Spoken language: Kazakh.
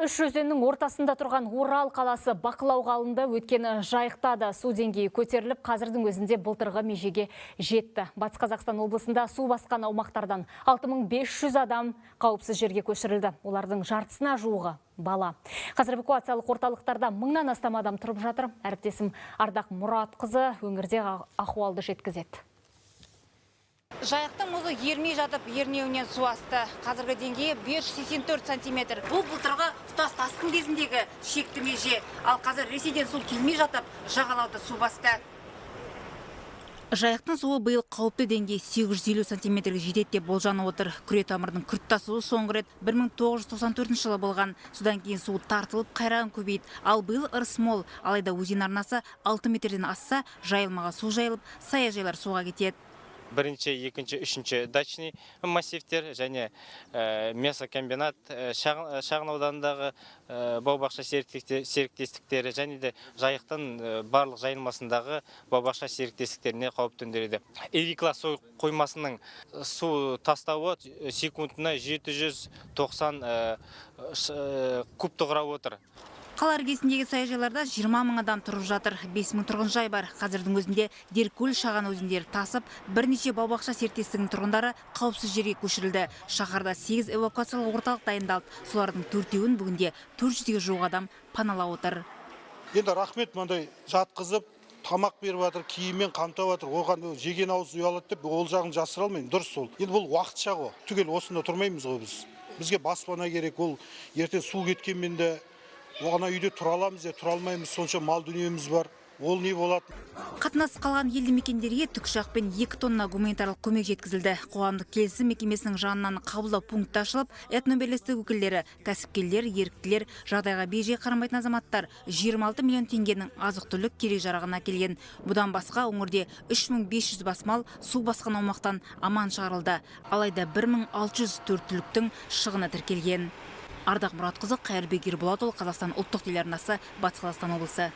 Үш өзеннің ортасында тұрған Орал қаласы бақылауға алынды. Өткені жайықта да су деңгейі көтеріліп, қазірдің өзінде былтырғы межеге жетті. Батыс Қазақстан облысында су басқан аумақтардан 6500 адам қауіпсіз жерге көшірілді. Олардың жартысына жуығы бала. Қазір эвакуациялық орталықтарда 1000-нан астам адам тұрып жатыр. Әріптесім Ардақ Мұратқызы өңірде ахуалды жеткізеді. Жайықтың мұзы ермей жатып, ернеуінен су асты. Қазіргі деңгейі 584 сантиметр. Бұл былтырғы тұтас тасқын кезіндегі шекті меже. Ал қазір Ресейден су келмей жатып, жағалауды су басты. Жайықтың суы биыл қауіпті деңгей 850 сантиметрге жетеді деп болжанып отыр. Күре тамырдың күрт тасуы соңғы рет 1994 жылы болған. Содан кейін су тартылып қайраған көбейді. Ал биыл ырыс мол. Алайда өзен арнасы 6 метрден асса, жайылмаға су жайылып, саяжайлар суға кетеді. Бірінші, екінші, үшінші дачный массивтер және мясокомбинат, шағын аудандағы бау-бақша серіктестіктері және де жайықтың барлық жайылмасындағы бау-бақша серіктестіктеріне қауіп төндіреді. Ирикла су қоймасының су тастауы секундына 790 кубты құрап отыр. Қала іргесіндегі саяжайларда 20 000 адам тұрып жатыр. 5000 тұрғын жай бар. Қазірдің өзінде Деркөл, Шаған өзендері тасып, бірнеше бау-бақша серіктестігінің тұрғындары қауіпсіз жерге көшірілді. Шаһарда 8 эвакуациялық орталық дайындалды. Солардың 4-еуін бүгінде 400-ге жуық адам паналап отыр. Енді рахмет, мынандай жатқызып, тамақ беріп жатыр, киіммен қамтап жатыр. Оған жеген ауыз ұялады деп, ол жағын жасыра алмаймын. Дұрыс сол. Енді бұл уақытша ғой. Түгел осында тұрмаймыз ғой біз. Бізге баспана керек. Ол ертең су кеткенмен де оғана үйде тұра аламыз, тұра алмаймыз, сонша мал дүниеміз бар. Ол не болады? Қатынасы қалған елді мекендерге тікұшақпен 2 тонна гуманитарлық көмек жеткізілді. Қоғамдық келісім мекемесінің жанынан қабылдау пункті ашылып, этноберлестік өкілдері, кәсіпкерлер, еріктілер, жағдайға бей-жай қарамайтын азаматтар 26 миллион теңгенің азық-түлік керек-жарағына келген. Бұдан басқа өңірде 3500 бас мал су басқан аумақтан аман шығарылды. Алайда 1604 түліктің шығыны тіркелген. Ардақ Мұратқызы, Қайырбек Ерболатұлы, Қазақстан ұлттық телеарнасы, Батыс Қазақстан облысы.